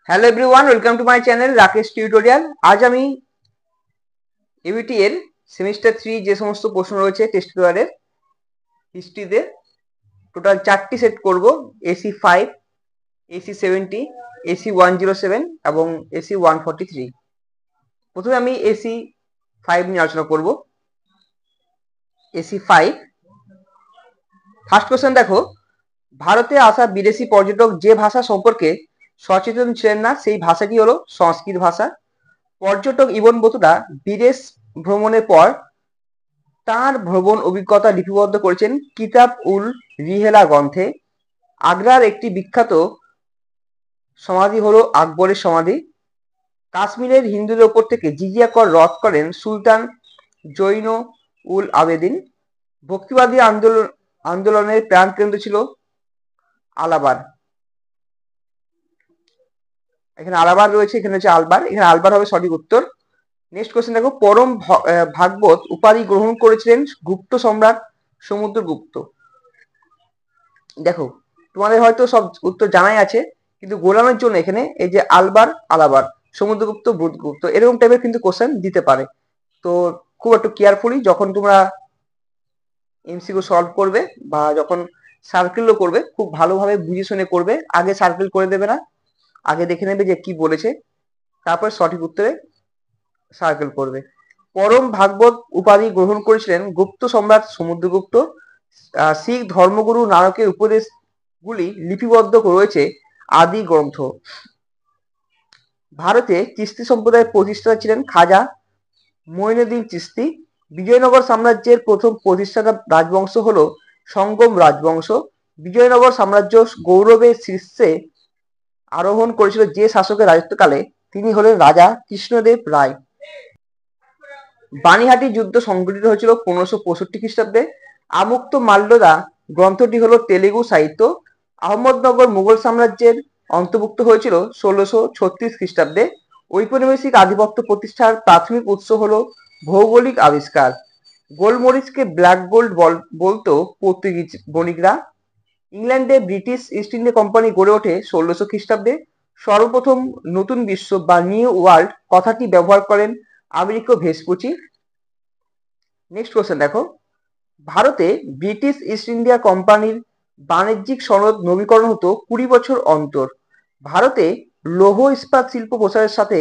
Hello everyone, welcome to my channel Rakesh tutorial. আজ আমি UET এর সেমিস্টার 3 যে সমস্ত প্রশ্ন রয়েছে টেস্ট পেপারের হিস্ট্রিতে টোটাল 4টি সেট করব। এসি 5, এসি 70, এসি 107 এবং এসি 143। প্রথমে আমি এসি 5 নিয়ে আলোচনা করব। এসি 5 ফার্স্ট কোশ্চেন দেখো, ভারতে আসা বিদেশি পর্যটক যে ভাষা সম্পর্কে সচেতন ছিলেন না সেই ভাষাটি হলো সংস্কৃত ভাষা। পর্যটক ইবন বতুতা বিদেশ ভ্রমণের পর তার ভ্রমণ অভিজ্ঞতা লিপিবদ্ধ করেছেন কিতাব উল রিহেলা গ্রন্থে। আগ্রার একটি বিখ্যাত সমাধি হলো আকবরের সমাধি। কাশ্মীরের হিন্দুদের ওপর থেকে জিজিয়া কর রদ করেন সুলতান জৈন উল আবেদিন। ভক্তিবাদী আন্দোলনের প্রাণকেন্দ্র ছিল আলাবার। এখানে আলাবার রয়েছে, এখানে হচ্ছে আলবার, এখানে আলবার হবে সঠিক উত্তর। নেক্সট কোশ্চেন দেখো, পরম ভাগবত উপাধি গ্রহণ করেছিলেন গুপ্ত সম্রাট সমুদ্রগুপ্ত। দেখো তোমাদের হয়তো সব উত্তর জানাই আছে, কিন্তু গোলামের জন্য এখানে এই যে আলবার, আলাবার, সমুদ্রগুপ্ত, বুধগুপ্ত এরকম টাইপের কিন্তু কোশ্চেন দিতে পারে। তো খুব একটু কেয়ারফুলি যখন তোমরা এমসিকিউ সলভ করবে বা যখন সার্কেলও করবে খুব ভালোভাবে বুঝে শুনে করবে। আগে সার্কেল করে দেবে না, আগে দেখে নেবে যে কি বলেছে, তারপর সঠিক উত্তরে সার্কেল করবে। পরম ভাগবত উপাধি গ্রহণ করেছিলেন গুপ্ত সম্রাট সমুদ্রগুপ্ত। শিখ ধর্মগুরু নানকের উপদেশগুলি লিপিবদ্ধ রয়েছে আদি গ্রন্থ। ভারতে চিস্তি সম্প্রদায়ের প্রতিষ্ঠাতা ছিলেন খাজা মঈনুদ্দিন চিস্তি। বিজয়নগর সাম্রাজ্যের প্রথম প্রতিষ্ঠাতা রাজবংশ হলো সঙ্গম রাজবংশ। বিজয়নগর সাম্রাজ্য গৌরবের শীর্ষে আরোহণ করেছিল যে শাসকের রাজত্বকালে, তিনি হলেন রাজা কৃষ্ণদেব রায়। বানিহাটি যুদ্ধ সংঘটিত হয়েছিল 1565 খ্রিস্টাব্দে। আমুক্ত মাল্যদা গ্রন্থটি হলো তেলুগু সাহিত্য। আহমদনগর মুঘল সাম্রাজ্যের অন্তর্ভুক্ত হয়েছিল 1636 খ্রিস্টাব্দে। ঔপনিবেশিক আধিপত্য প্রতিষ্ঠার প্রাথমিক উৎস হলো ভৌগোলিক আবিষ্কার। গোলমরিচকে ব্ল্যাক গোল্ড বলতো পর্তুগিজ বণিকরা। ইংল্যান্ডে ব্রিটিশ ইস্ট ইন্ডিয়া কোম্পানি গড়ে ওঠে 1600 খ্রিস্টাব্দে। সর্বপ্রথম নতুন বিশ্ব বা নিউ ওয়ার্ল্ড কথাটি ব্যবহার করেন আমেরিকো ভেসপুচি। নেক্সট কোশ্চেন দেখো, ভারতে ব্রিটিশ ইস্ট ইন্ডিয়া কোম্পানির বাণিজ্যিক সনদ নবীকরণ হতো 20 বছর অন্তর। ভারতে লৌহ ইস্পাত শিল্প প্রসারের সাথে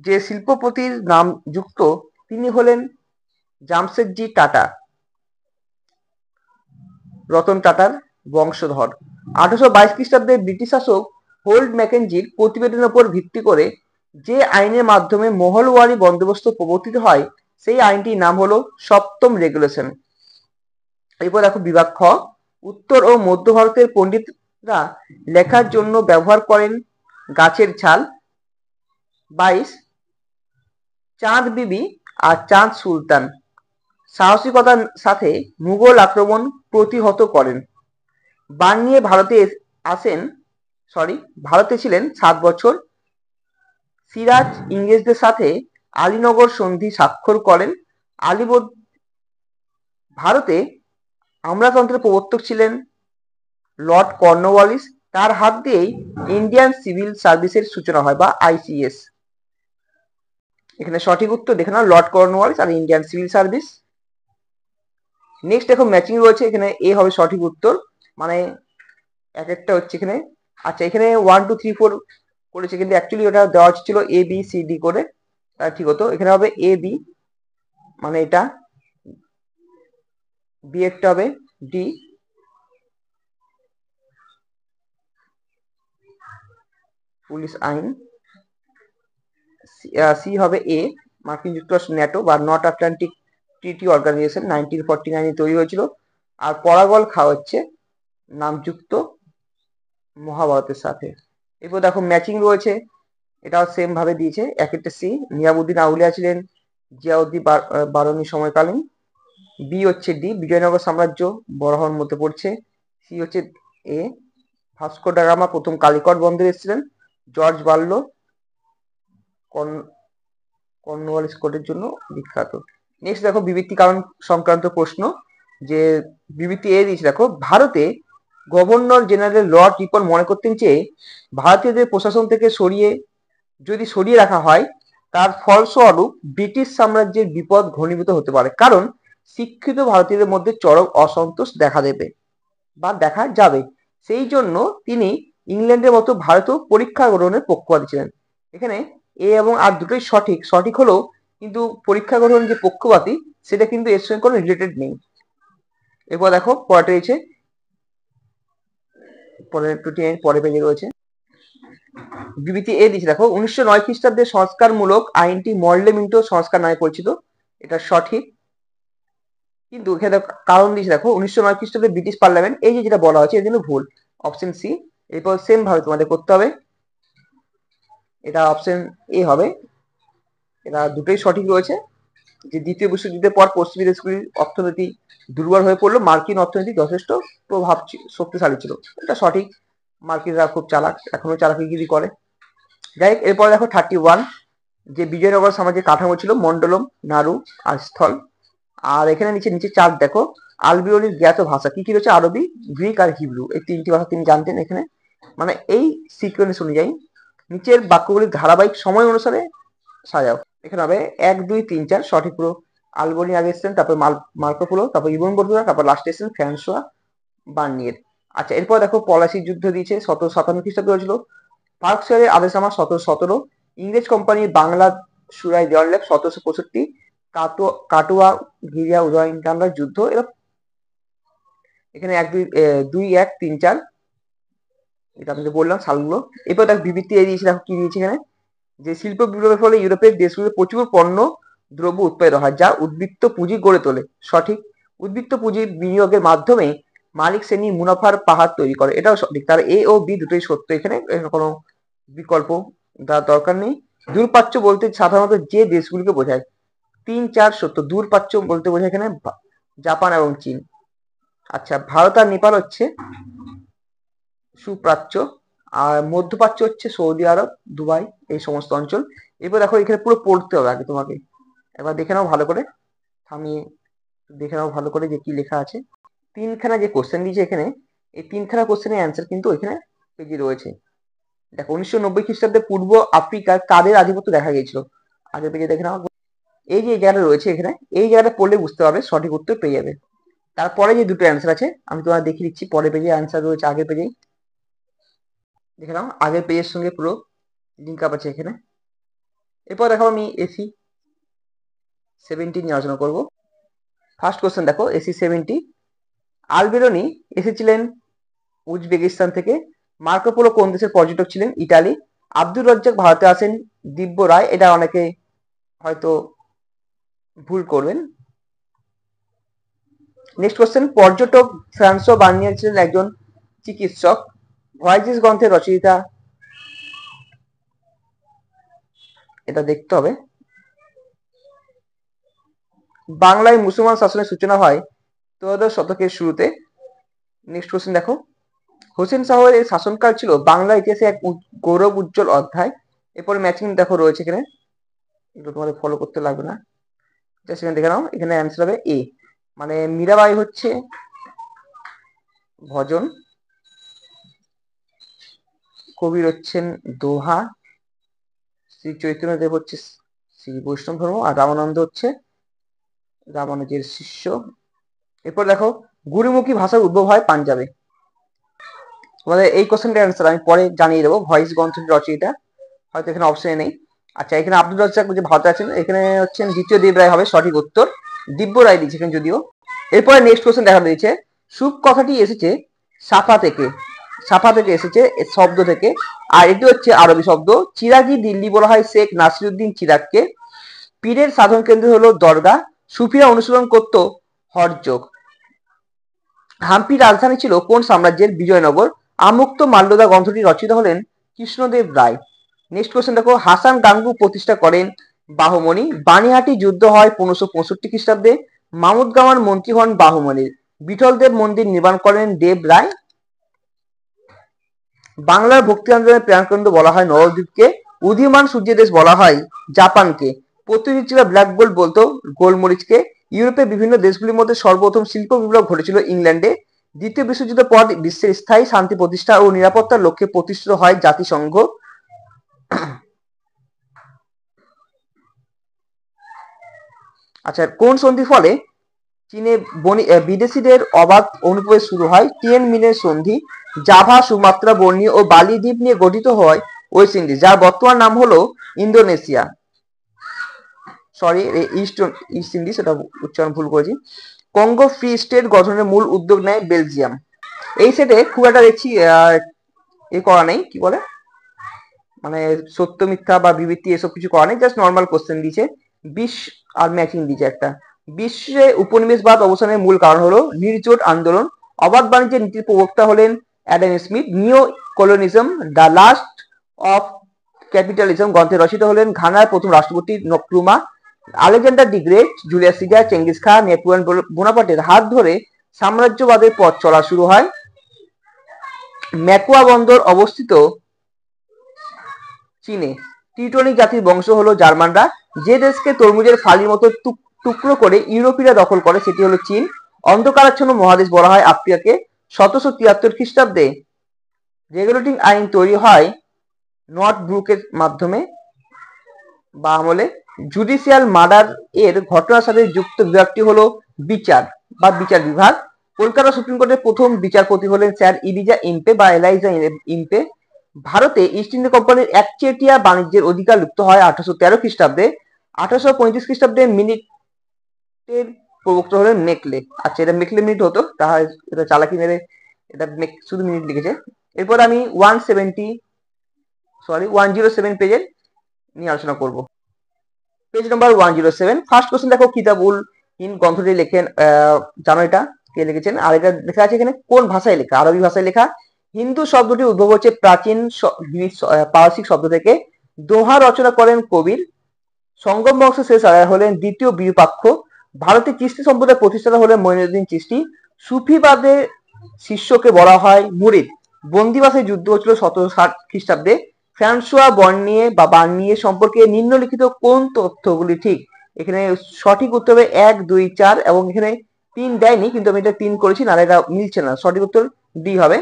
যে শিল্পপতির নাম যুক্ত তিনি হলেন জামশেদজি টাটা, রতন টাটার বংশধর। 1822 খ্রিস্টাব্দে ব্রিটিশ শাসক হোল্ড ম্যাকেনজির প্রতিবেদনের উপর ভিত্তি করে যে আইনের মাধ্যমে মহলওয়ারি বন্দোবস্ত প্রবর্তিত হয় সেই আইনটির নাম হলো সপ্তম রেগুলেশন। এরপর দেখো বিভাগ খ, উত্তর ও মধ্য ভারতের পণ্ডিতরা লেখার জন্য ব্যবহার করেন গাছের ছাল। 22 চাঁদ বিবি আর চাঁদ সুলতান সাহসিকতার সাথে মুঘল আক্রমণ প্রতিহত করেন। বান নিয়ে ভারতে ছিলেন 7 বছর। সিরাজ ইংরেজদের সাথে আলীনগর সন্ধি স্বাক্ষর করেন। ভারতে আমলাতন্ত্রের প্রবর্তক ছিলেন লর্ড কর্নওয়ালিস। তার হাত দিয়েই ইন্ডিয়ান সিভিল সার্ভিসের সূচনা হয় বা আইসিএস। এখানে সঠিক উত্তর দেখে নাও, লর্ড কর্নওয়ালিস আর ইন্ডিয়ান সিভিল সার্ভিস। নেক্সট দেখো ম্যাচিং রয়েছে, এখানে এ হবে সঠিক উত্তর, মানে এক একটা হচ্ছে এখানে। আচ্ছা, এখানে 1 2 3 4 করেছে, কিন্তু অ্যাকচুয়ালি ওটা দেওয়া ছিল এ বি সি ডি করে, তার ঠিক হতো। এখানে হবে এ বি, মানে এটা বি, একটা হবে ডি, পুলিশ আইন। সি হবে এ, মার্কিন যুক্তরাষ্ট্র ন্যাটো বা নর্থ আটলান্টিক ট্রিটি অর্গানাইজেশন 1949 তৈরি হয়েছিল। আর পরাগল খা হচ্ছে নামযুক্ত মহাভারতের সাথে। এরপর দেখো ম্যাচিং রয়েছে, এটাও সেম ভাবে দিয়েছে। এক একটা সি, নিয়ামুদ্দিন আউলিয়া ছিলেন জিয়াউদ্দিন বারনি সময়কালীন। বি হচ্ছে ডি, বিজয়নগর সাম্রাজ্য বড় হওয়ার মধ্যে পড়ছে। সি হচ্ছে এ, ভাস্কো ডা গামা প্রথম কালিকট বন্দরে এসেছিলেন। জর্জ বার্লো কর্নওয়ালিস কোটের জন্য বিখ্যাত। নেক্সট দেখো বিবৃতি কারণ সংক্রান্ত প্রশ্ন, যে বিবৃতি এ দিয়েছে দেখো, ভারতে গভর্নর জেনারেল লর্ড রিপন মনে করতেন যে ভারতীয়দের প্রশাসন থেকে সরিয়ে রাখা হয়, তার ফলস্বরূপ ব্রিটিশ সাম্রাজ্যের বিপদ ঘনীভূত হতে পারে, কারণ শিক্ষিত ভারতীয়দের মধ্যে চরম অসন্তোষ দেখা যাবে। সেই জন্য তিনি ইংল্যান্ডের মতো ভারতেও পরীক্ষা গ্রহণের পক্ষপাতী ছিলেন। এখানে এ এবং আর দুটোই সঠিক হলেও কিন্তু পরীক্ষা গ্রহণ যে পক্ষপাতী সেটা কিন্তু এর সঙ্গে কোনো রিলেটেড নেই। এরপর দেখো পরেরটা রয়েছে, পরে পেজে রয়েছে বিবৃতি এ দিচ্ছে। দেখো 1909 খ্রিস্টাব্দে সংস্কারমূলক আইনটি মর্লে মিন্টো সংস্কার নামে পরিচিত, এটা সঠিক। কিন্তু এখানে কারণ দিয়েছে, দেখো 1909 খ্রিস্টাব্দে ব্রিটিশ পার্লামেন্ট, এই যে যেটা বলা হয়েছে এর জন্য ভুল, অপশন সি। এরপর সেম ভাবে তোমাদের করতে হবে, এটা অপশন এ হবে। এটা দুটোই সঠিক রয়েছে, যে দ্বিতীয় বিশ্বযুদ্ধের পর পশ্চিমী দেশগুলির অর্থনীতি দুর্বল হয়ে পড়লো, মার্কিন অর্থনীতি যথেষ্ট শক্তিশালী ছিল, এটা সঠিক। মার্কিনরা খুব চালাক, এখনো চালাকিগিরি করে। যাই হোক, এরপর দেখো 31, যে বিজয়নগর সাম্রাজ্যের কাঠামো ছিল মন্ডলম, নাড়ু আর স্থল। আর এখানে নিচে চার্ট দেখো, আলবিরনির জ্ঞাত ভাষা কি কি রয়েছে, আরবি, গ্রিক আর হিব্রু, এই তিনটি ভাষা তিনি জানতেন। এখানে মানে এই সিকোয়েন্স অনুযায়ী নিচের বাক্যগুলির ধারাবাহিক সময় অনুসারে সাজাও। এখানে হবে 1, 2, 3, 4 সঠিক পুরো। আলবনি আগে এসছেন, তারপর মার্কোপোলো, তারপর ইবন বতুতা, তারপর লাস্টে এসছেন ফ্রান্সোয়া বার্নিয়ের। আচ্ছা, এরপর দেখো পলাশির যুদ্ধ দিয়েছে 1757 খ্রিস্টাব্দে হয়েছিল। পার্কশায়ারের আদেশনামা 1717, ইংরেজ কোম্পানির বাংলা সুরাই দেওয়ানলেপ 1765, কাটুয়া গিরিয়া উদয়নকান্দার যুদ্ধ, এখানে 2, 1, 3, 4 এটা আমি বললাম সালগুলো। এরপর দেখো বিবৃতি দিয়েছি, দেখো কি দিয়েছি এখানে, যে শিল্প বিপ্লবের ফলে ইউরোপের দেশগুলোতে প্রচুর পণ্য দ্রব্য উৎপাদিত হয় যা উদ্বৃত্ত পুঁজি গড়ে তোলে, সঠিক। উদ্বৃত্ত পুঁজির বিনিয়োগের মাধ্যমে মালিক শ্রেণী মুনাফার পাহাড় তৈরি করে, এটাও সঠিক। তার এ ও বি দুটোই সত্য, এখানে কোনো বিকল্প দেওয়ার দরকার নেই। দূরপ্রাচ্য বলতে সাধারণত যে দেশগুলিকে বোঝায়, 3, 4 সত্য। দূরপ্রাচ্য বলতে বোঝায় এখানে জাপান এবং চীন। আচ্ছা, ভারত আর নেপাল হচ্ছে সুপ্রাচ্য, আর মধ্যপ্রাচ্য হচ্ছে সৌদি আরব, দুবাই, এই সমস্ত অঞ্চল। এবার দেখো এখানে পুরো পড়তে হবে আগে তোমাকে, একবার দেখে নাও ভালো করে, থামিয়ে দেখে নাও ভালো করে যে কি লেখা আছে। তিনখানা যে কোশ্চেন দিয়েছে এখানে, এই তিনখানা কোশ্চেনের অ্যান্সার কিন্তু এখানে পেজে রয়েছে। দেখো 1990 খ্রিস্টাব্দে পূর্ব আফ্রিকার কাদের আধিপত্য দেখা গিয়েছিল, আগের পেজে দেখে নাও। এই যে জায়গাটা রয়েছে এখানে, এই জায়গাটা পড়লে বুঝতে পারবে, সঠিক উত্তর পেয়ে যাবে। তারপরে যে দুটো অ্যান্সার আছে আমি তোমার দেখিয়ে দিচ্ছি, পরের পেজে অ্যান্সার রয়েছে আগের পেজেই, দেখে নাও আগের পেজের সঙ্গে পুরো লিঙ্ক আপ আছে এখানে। এরপর দেখো আমি এসি 70 নিয়ে আলোচনা করবো। ফার্স্ট কোশ্চেন দেখো, এসি 70, আলবেরনি এসেছিলেন উজবেকিস্তান থেকে। মার্কোপোলো কোন দেশের পর্যটক ছিলেন, ইটালি। আব্দুর রাজ্জাক ভারতে আসেন, দিব্য রায়, এটা অনেকে হয়তো ভুল করবেন। নেক্সট কোশ্চেন, পর্যটক ফ্রান্সো বার্নিয়ার ছিলেন একজন চিকিৎসক। ভয়েসেস গ্রন্থের রচয়িতা, এটা দেখতে হবে। বাংলায় মুসলমান শাসনের সূচনা হয় 13 শতকের শুরুতে। নেক্সট কোশ্চেন দেখো, হোসেন শাহের এই শাসনকাল ছিল বাংলা ইতিহাসে এক গৌরব উজ্জ্বল অধ্যায়। এরপরে ম্যাচিং দেখো রয়েছে এখানে, এগুলো তোমাদের ফলো করতে লাগবে না, সেখানে দেখে নাও। এখানে অ্যান্সার হবে এ, মানে মীরাবাই হচ্ছে ভজন, কবির হচ্ছেন দোহা, শ্রী চৈতন্যদেব হচ্ছে শ্রী বৈষ্ণব ধর্ম, আর রামানন্দ হচ্ছে রামানুজের শিষ্য। এরপর দেখো, গুরুমুখী ভাষার উদ্ভব হয় পাঞ্জাবে। তোমাদের এই কোশ্চেনটার অ্যান্সার আমি পরে জানিয়ে দেবো, ভয়েস গ্রন্থের রচয়িতা হয়তো এখানে অপশনে নেই। আচ্ছা, এখানে আব্দুল রাজ্জাক যে ভারতে আছেন, এখানে হচ্ছেন দ্বিতীয় দেব রায় হবে সঠিক উত্তর, দিব্য রায় দিয়েছে এখানে যদিও। এরপরে নেক্সট কোশ্চেন দেখা দিয়েছে, সুখ কথাটি এসেছে সাফা থেকে এসেছে শব্দ থেকে, আর এটি হচ্ছে আরবি শব্দ। চিরাগি দিল্লি বলা হয় শেখ নাসিরুদ্দিন চিরাগকে। পীরের সাধন কেন্দ্র হলো দরগা। সুফিরা অনুশীলন করত হরযোগ। হাম্পির রাজধানী ছিল কোন সাম্রাজ্যের, বিজয়নগর। আমুক্ত মাল্যদা গ্রন্থটি রচিত হলেন কৃষ্ণদেব রায়। নেক্সট কোশ্চেন দেখো, হাসান গাঙ্গু প্রতিষ্ঠা করেন বাহুমণি। বানিহাটি যুদ্ধ হয় 1565 খ্রিস্টাব্দে। মামুদ গাওয়ান মন্ত্রী হন বাহুমণির। বিঠলদেব মন্দির নির্মাণ করেন দেব রায়। বাংলার ভক্তি আন্দোলনের প্রাণকেন্দ্র বলা হয় নবদ্বীপকে। উদীয়মান সূর্যের দেশ বলা হয় জাপানকে। পর্তুগিজরা ব্ল্যাক গোল্ড বলতো গোলমরিচকে। ইউরোপের বিভিন্ন দেশগুলির মধ্যে সর্বপ্রথম শিল্প বিপ্লব ঘটেছিল ইংল্যান্ডে। দ্বিতীয় বিশ্বযুদ্ধের পর বিশ্বের স্থায়ী শান্তি প্রতিষ্ঠা ও নিরাপত্তার লক্ষ্যে প্রতিষ্ঠিত হয় জাতিসংঘ। আচ্ছা, কোন সন্ধির ফলে চীনে বিদেশিদের অবাধ অনুপ্রবেশ শুরু হয়? টিয়েনমিনের সন্ধি। জাভা, সুমাত্রা, বর্নিও ও বালি দ্বীপ নিয়ে গঠিত হয় ওয়েস্ট ইন্ডিজ, যার বর্তমান নাম হলো ইন্দোনেশিয়া। সরি, ইস্ট ইন্ডিজ, এটা উচ্চারণ ভুল করেছি। কঙ্গো ফ্রি স্টেট গঠনের মূল উদ্যোগ নেয় বেলজিয়াম। এই সেটে খুব একটা দেখছি এ করা নেই, কি বলে মানে সত্য মিথ্যা বা বিবৃতি এসব কিছু করা নেই, জাস্ট নর্মাল কোশ্চেন দিয়েছে। আর ম্যাচিং দিয়েছে একটা। বিশ্বে উপনিবেশবাদ অবসানের মূল কারণ হলো নির্জোট আন্দোলন। অবাধ বাণিজ্যের নীতির প্রবক্তা হলেন Adam Smith. Neo colonialism, the last of capitalism গ্রন্থে রচিত হলেন ঘানার প্রথম রাষ্ট্রপতি Nkrumah. Alexander the Great, Julius Caesar, Genghis Khan, Napoleon বোনাপার্টের হাত ধরে সাম্রাজ্যবাদের পথ চলা শুরু হয়। ম্যাকুয়া বন্দর অবস্থিত চীনে। টিউটনিক জাতির বংশ হলো জার্মানরা। যে দেশকে তরমুজের ফালির মতো টুকরো করে ইউরোপীয়রা দখল করে সেটি হলো চীন। অন্ধকারাচ্ছন্ন মহাদেশ বলা হয় আফ্রিকাকে। 1773 খ্রিস্টাব্দে রেগুলেটিং আইন তৈরি হয় নর্থ ব্রুকের মাধ্যমে বা আমলে। জুডিশিয়াল মার্ডার এর ঘটনার সাথে যুক্ত বিভাগটি হলো বিচার বা বিচার বিভাগ। কলকাতা সুপ্রিম কোর্টের প্রথম বিচারপতি হলেন স্যার ইলিজা ইম্পে বা এলাইজা ইম্পে। ভারতে ইস্ট ইন্ডিয়া কোম্পানির একচেটিয়া বাণিজ্যের অধিকার লুপ্ত হয় 1813 খ্রিস্টাব্দে। 1835 খ্রিস্টাব্দে মিনিটের প্রবক্তা হলেন মেকলে। আচ্ছা, এটা মেকলে মিনিট হতো, তাহলে এটা চালাকি মেরে এটা শুধু মিনিট লিখেছে। এরপর আমি 107 পেজের নিয়ে আলোচনা করব। Page number 107। ফার্স্ট কোশ্চেন দেখো, কিতাবুল হিন্দ গ্রন্থটি লেখেন, জানো এটা কে লিখেছেন? আর এটা লেখা আছে এখানে কোন ভাষায় লেখা? আরবি ভাষায় লেখা। হিন্দু শব্দটি উদ্ভব হচ্ছে প্রাচীন পারসিক শব্দ থেকে। দোহা রচনা করেন কবির। সঙ্গম বংশ শেষ আদায় হলেন দ্বিতীয় বিরূপাক্ষ। ভারতের চিশতি সম্প্রদায়ের প্রতিষ্ঠাতা হলেন মঈনুদ্দিন চিশতি। সুফিবাদের শিষ্যকে বলা হয় মুরিদ। বন্দিবাসে যুদ্ধ হচ্ছিল 1760 খ্রিস্টাব্দে। ফ্রান্সোয়া বার্নিয়ে সম্পর্কে নিম্নলিখিত কোন তথ্যগুলি ঠিক? এখানে সঠিক উত্তর হবে 1, 2, 4 এবং এখানে 3 দেয়নি, কিন্তু আমি এটা 3 করেছি, না এটা মিলছে না। সঠিক উত্তর ডি হবে।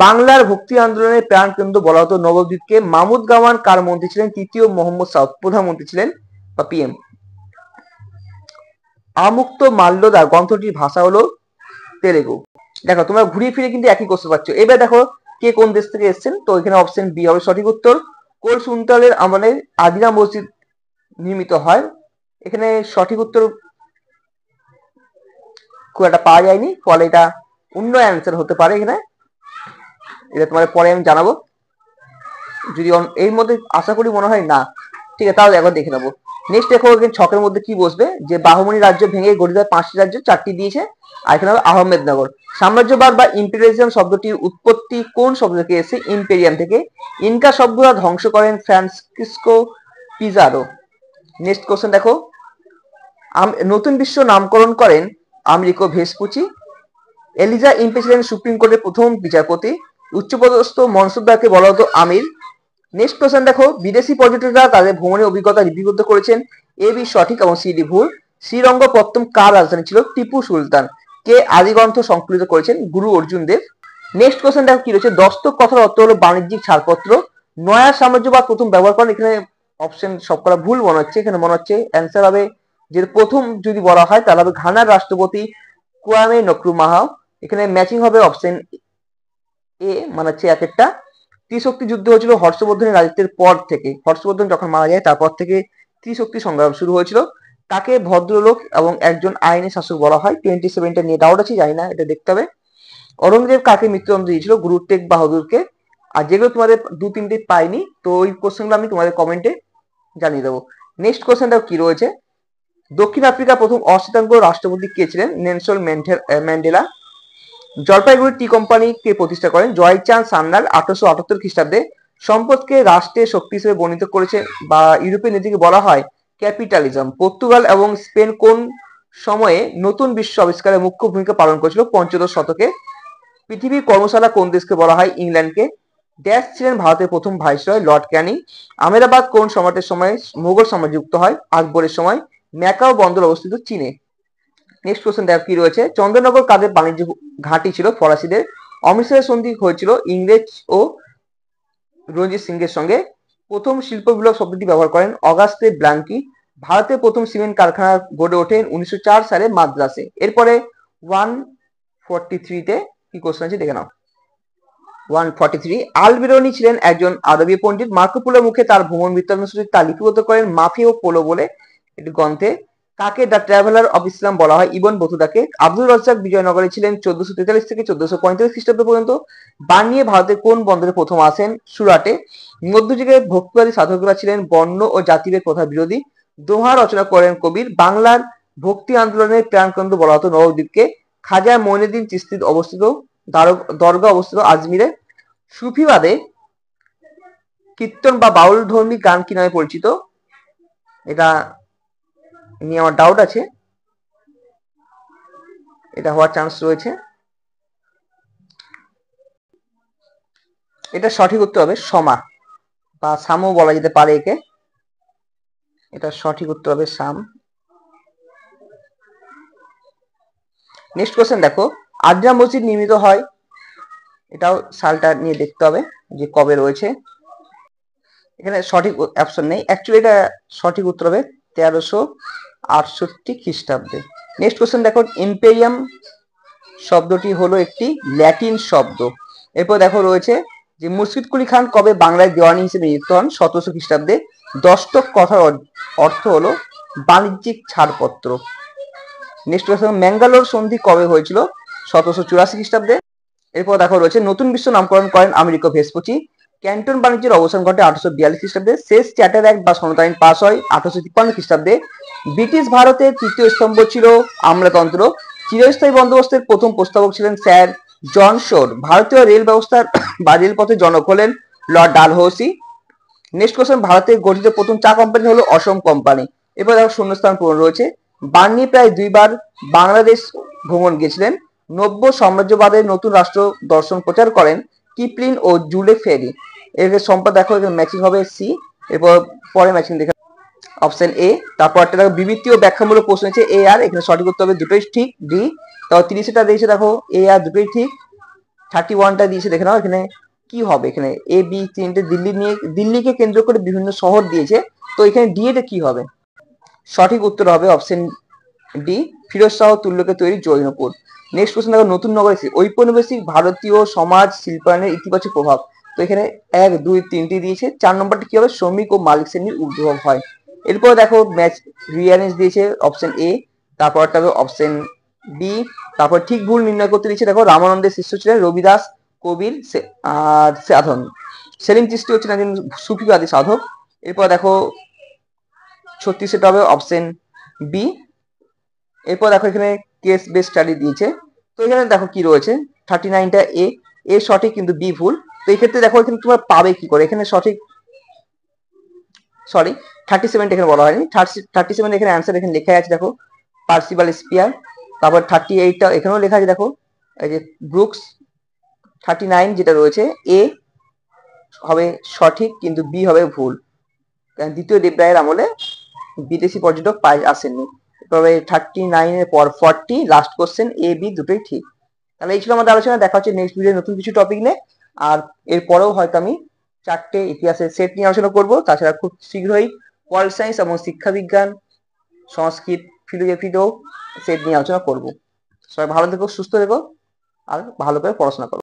বাংলার ভক্তি আন্দোলনের প্রাণ কেন্দ্র বলা হতো নবদ্বীপকে। মাহমুদ গাওয়ান কার মন্ত্রী ছিলেন? তৃতীয় মোহাম্মদ সাউদ প্রধানমন্ত্রী ছিলেন বা পিএম। আমুক্ত মাল্যদা গ্রন্থটির ভাষা হলো তেলেগু। দেখো তোমরা ঘুরিয়ে ফিরে কিন্তু একই কোশ্চেন পাচ্ছ। এবার দেখো কে কোন দেশ থেকে এসেছেন, তো এখানে অপশন বি হবে সঠিক উত্তর। কোল সুলতানের আমলে আদিনা মসজিদ নির্মিত হয়। এখানে সঠিক উত্তর খুব একটা পাওয়া যায়নি, ফলে এটা অন্য অ্যান্সার হতে পারে। এখানে এটা তোমাদের পরে আমি জানাবো, যদি এর মধ্যে আশা করি মনে হয় না। ঠিক আছে, তাহলে একবার দেখে নেবো। নেক্সট দেখো এখানে ছকের মধ্যে কি বসবে, যে বাহুমনি রাজ্য ভেঙে গঠিত হয় 5টি রাজ্য, 4টি দিয়েছে। আর এখানে হবে আহমেদনগর। সাম্রাজ্যবাদ বা ইম্পেরিয়ালিজম শব্দটির উৎপত্তি কোন শব্দ থেকে এসেছে? ইম্পেরিয়াম থেকে। ইনকা সভ্যতা ধ্বংস করেন ফ্রান্সিসকো পিজারো। নেক্সট কোশ্চেন দেখো, নতুন বিশ্ব নামকরণ করেন আমেরিকো ভেসপুচি। এলিজা ইম্পে ছিলেন সুপ্রিম কোর্টের প্রথম বিচারপতি। উচ্চপদস্থ মনসুবদারকে বলা হতো আমির। নেক্সট কোশ্চেন দেখো, বিদেশি পর্যটকরা তাদের ভ্রমণের অভিজ্ঞতা লিপিবদ্ধ করেছেন। এ বি সঠিক এবং সি ডি ভুল। শ্রীরঙ্গপত্তম কার রাজধানী ছিল? টিপু সুলতান। কে আদিগ্রন্থ সংকলিত করেছেন? গুরু অর্জুন দেব। নেক্সট কোশ্চেন দেখো কি রয়েছে, দস্তক কথার অর্থ হলো বাণিজ্যিক ছাড়পত্র। নয়া সাম্রাজ্যবাদ প্রথম ব্যবহার করেন। এখানে অপশন সবকটা ভুল মনে হচ্ছে। এখানে মনে হচ্ছে অ্যান্সার হবে, যে প্রথম যদি বলা হয় তাহলে হবে ঘানার রাষ্ট্রপতি কুয়ামে নক্রুমাহ। এখানে ম্যাচিং হবে অপশন এ, মানে হচ্ছে এক একটা। ত্রিশক্তি যুদ্ধ হয়েছিল হর্ষবর্ধনের রাজত্বের পর থেকে। হর্ষবর্ধন যখন মারা যায় তারপর থেকে ত্রিশক্তি সংগ্রাম শুরু হয়েছিল। তাকে ভদ্রলোক এবং একজন আইনি শাসক বলা হয়। 27টা নিয়ে ডাউট আছে, জানি না, এটা দেখতে হবে। অরঙ্গজেব কাকে মৃত্যুদণ্ড দিয়েছিল? গুরু টেগ বাহাদুরকে। আর যেগুলো তোমাদের 2-3টে পাইনি, তো ওই কোশ্চেনগুলো আমি তোমাদের কমেন্টে জানিয়ে দেবো। নেক্সট কোশ্চেনটা কি রয়েছে, দক্ষিণ আফ্রিকার প্রথম অশ্বেতাঙ্গ রাষ্ট্রপতি কে ছিলেন? Nelson Mandela. Jalpaiguri tea company কে প্রতিষ্ঠা করেন? জয়চাঁদ সান্যাল 1878 খ্রিস্টাব্দে। সম্পদকে রাষ্ট্রের শক্তি হিসেবে বর্ণিত করেছে বা ইউরোপীয় নীতিকে বলা হয় ক্যাপিটালিজম। পর্তুগাল এবং স্পেন কোন সময়ে নতুন বিশ্ব আবিষ্কারে মুখ্য ভূমিকা পালন করেছিল? 15 শতকে। পৃথিবীর কর্মশালা কোন দেশকে বলা হয়? ইংল্যান্ডকে। ড্যাশ ছিলেন ভারতের প্রথম ভাইসরয়? লর্ড ক্যানিং। আহমেদাবাদ কোন সম্রাটের সময় মুঘল সাম্রাজ্য যুক্ত হয়? আকবরের সময়। ম্যাকাও বন্দর অবস্থিত চীনে। নেক্সট কোশ্চেন দেখো কি রয়েছে, চন্দ্রনগর কাদের বাণিজ্য ঘাঁটি ছিল ফরাসিদের? অমৃতসরের সন্ধি হয়েছিল ইংরেজ ও রঞ্জিত সিং এর সঙ্গে। প্রথম শিল্প বিপ্লব শব্দটি ব্যবহার করেন অগাস্তে ব্লাঙ্কি। ভারতের প্রথম সিমেন্ট কারখানা গড়ে ওঠে 1904 সালে মাদ্রাসে। এরপরে 143 তে কি কোশ্চেন আছে দেখে নাও। 143, আল বিরুনি ছিলেন একজন আরবি পণ্ডিত। মার্কো পোলোর মুখে তার ভ্রমণ বৃত্তান্ত সূচি তা লিপিবদ্ধ করেন মাফি ও পোলো বলে একটি গ্রন্থে। কাকে দ্য ট্রাভেলার অফ ইসলাম বলা হয়? ইবন বতুতাকে। আব্দুল রাজ্জাক বিজয়নগরে ছিলেন 1443 থেকে 1445 খ্রিস্টাব্দ পর্যন্ত। বানিয়ে ভারতের কোন বন্দরে প্রথম আসেন? সুরাটে। মধ্যযুগে ভক্তিবাদী সাধকরা ছিলেন বর্ণ ও জাতিভেদ প্রথা বিরোধী। দোহা রচনা করেন কবির। বাংলার ভক্তি আন্দোলনের প্রাণকেন্দ্র বলা হতো নবদ্বীপকে। খাজা মঈনুদ্দিন চিশতি অবস্থিত দরগা অবস্থিত আজমিরে। সুফিবাদে কীর্তন বা বাউল ধর্মী গান কি নামে পরিচিত? এটা নিয়ে আমার ডাউট আছে, এটা হওয়ার চান্স রয়েছে। এটা সঠিক উত্তর হবে সমা বা সামও বলা যেতে পারে একে। এটা সঠিক উত্তর হবে সাম। নেক্সট কোশ্চেন দেখো, আদ্রা মসজিদ নির্মিত হয়, এটাও সালটা নিয়ে দেখতে হবে যে কবে রয়েছে। এখানে সঠিক অপশন নেই, অ্যাকচুয়ালি এটা সঠিক উত্তর হবে 1368 খ্রিস্টাব্দে। নেক্সট কোশ্চেন দেখো, ইম্পেরিয়াম শব্দটি হলো একটি ল্যাটিন শব্দ। এরপর দেখো রয়েছে যে মুর্শিদ কুলি খান কবে বাংলায় দেওয়ানি হিসেবে নিযুক্ত হন? 1700 খ্রিস্টাব্দে। দস্তক কথার অর্থ হলো বাণিজ্যিক ছাড়পত্র। নেক্সট কোশ্চেন, ম্যাঙ্গালোর সন্ধি কবে হয়েছিল? 1784 খ্রিস্টাব্দে। এরপর দেখো রয়েছে নতুন বিশ্ব নামকরণ করেন আমেরিকো ভেসপুচি। ক্যান্টন বাণিজ্যের অবসান ঘটে 1842 খ্রিস্টাব্দে। শেষ চ্যাটার অ্যাক্ট বা সনদ আইন পাস হয় 1853 খ্রিস্টাব্দে। ব্রিটিশ ভারতের তৃতীয় স্তম্ভ ছিল আমলাতন্ত্র। চিরস্থায়ী বন্দোবস্তের প্রথম প্রস্তাবক ছিলেন স্যার জন শোর। ভারতীয় রেল ব্যবস্থার বা রেলপথের জনক হলেন লর্ড ডালহৌসি। নেক্সট কোশ্চেন, ভারতের গঠিত প্রথম চা কোম্পানি হলো অসম কোম্পানি। এবার দেখো শূন্যস্থান পূরণ রয়েছে। বার্নি প্রায় 2 বার বাংলাদেশ ভ্রমণ গেছিলেন। নব্য সাম্রাজ্যবাদের নতুন রাষ্ট্র দর্শন প্রচার করেন কিপলিন ও জুলে ফেরি। এর সম্পদ দেখো এখানে ম্যাচিং হবে সি। এরপর পরে ম্যাচিং দেখে অপশন এ। তারপরটা দেখো বিবৃতি ও ব্যাখ্যামূলক প্রশ্ন হচ্ছে এ আর, এখানে সঠিক উত্তর হবে দুটোই ঠিক ডি। তারপর 30টা দিয়েছে দেখো এ আর দুটোই ঠিক। 31টা দিয়েছে দেখে নাও এখানে কি হবে, এখানে এ বি তিনটে দিল্লিকে কেন্দ্র করে বিভিন্ন শহর দিয়েছে, তো এখানে ডি এটা কি হবে? সঠিক উত্তর হবে অপশন ডি, ফিরোজ শাহ তুল্যকে তৈরি জৈনপুর। নেক্সট কোশ্চেন দেখো, নতুন নগর ঔপনিবেশিক ভারতীয় সমাজ শিল্পায়নের ইতিবাচক প্রভাব। তো এখানে 1 2 3টি দিয়েছে। 4 নম্বরটা কি হবে? শ্রমিক ও মালিক শ্রেণীর উদ্ভব হয়। এরপর দেখো ম্যাচ রিঅ্যারেঞ্জ দিয়েছে অপশন এ, তারপরটা হবে অপশন বি। তারপর ঠিক ভুল নির্ণয় করতে দিয়েছে দেখো রামানন্দের শিষ্য ছিলেন রবিদাস, কবির আর সাধন। সেলিম চিশতি হচ্ছেন একজন সুফিবাদী সাধক। এরপর দেখো 36টা হবে অপশন বি। এরপর দেখো এখানে কেস বেস স্টাডি দিয়েছে। তো এখানে দেখো কি রয়েছে, 39টা এ, এ সঠিক কিন্তু বি ভুল। তো এই ক্ষেত্রে দেখো এখানে তোমরা পাবে কি করে, এখানে সঠিক সরি 37 এখানে বলা হয়নি। 37 এখানে অ্যান্সার এখানে লেখা আছে দেখো পার্সিবাল স্পিয়ার। তারপর 38টা এখানেও লেখা আছে দেখো এই যে ব্রুকস। 39 যেটা রয়েছে এ হবে সঠিক কিন্তু বি হবে ভুল, কারণ দ্বিতীয় দেবরায়ের আমলে বিদেশি পর্যটক আসেননি। তবে 39 এর পর 40 লাস্ট কোশ্চেন এ বি দুটোই ঠিক। তাহলে এই ছিল আমাদের আলোচনা, দেখা হচ্ছে নেক্সট ভিডিও নতুন কিছু টপিক নিয়ে। আর এরপরেও হয়তো আমি 4টে ইতিহাসের সেট নিয়ে আলোচনা করব। তাছাড়া খুব শীঘ্রই পল সায়েন্স এবং শিক্ষাবিজ্ঞান, সংস্কৃত, ফিলোজফিতেও সেট নিয়ে আলোচনা করব। সবাই ভালো থেকো, সুস্থ থেকো আর ভালো করে পড়াশোনা করো।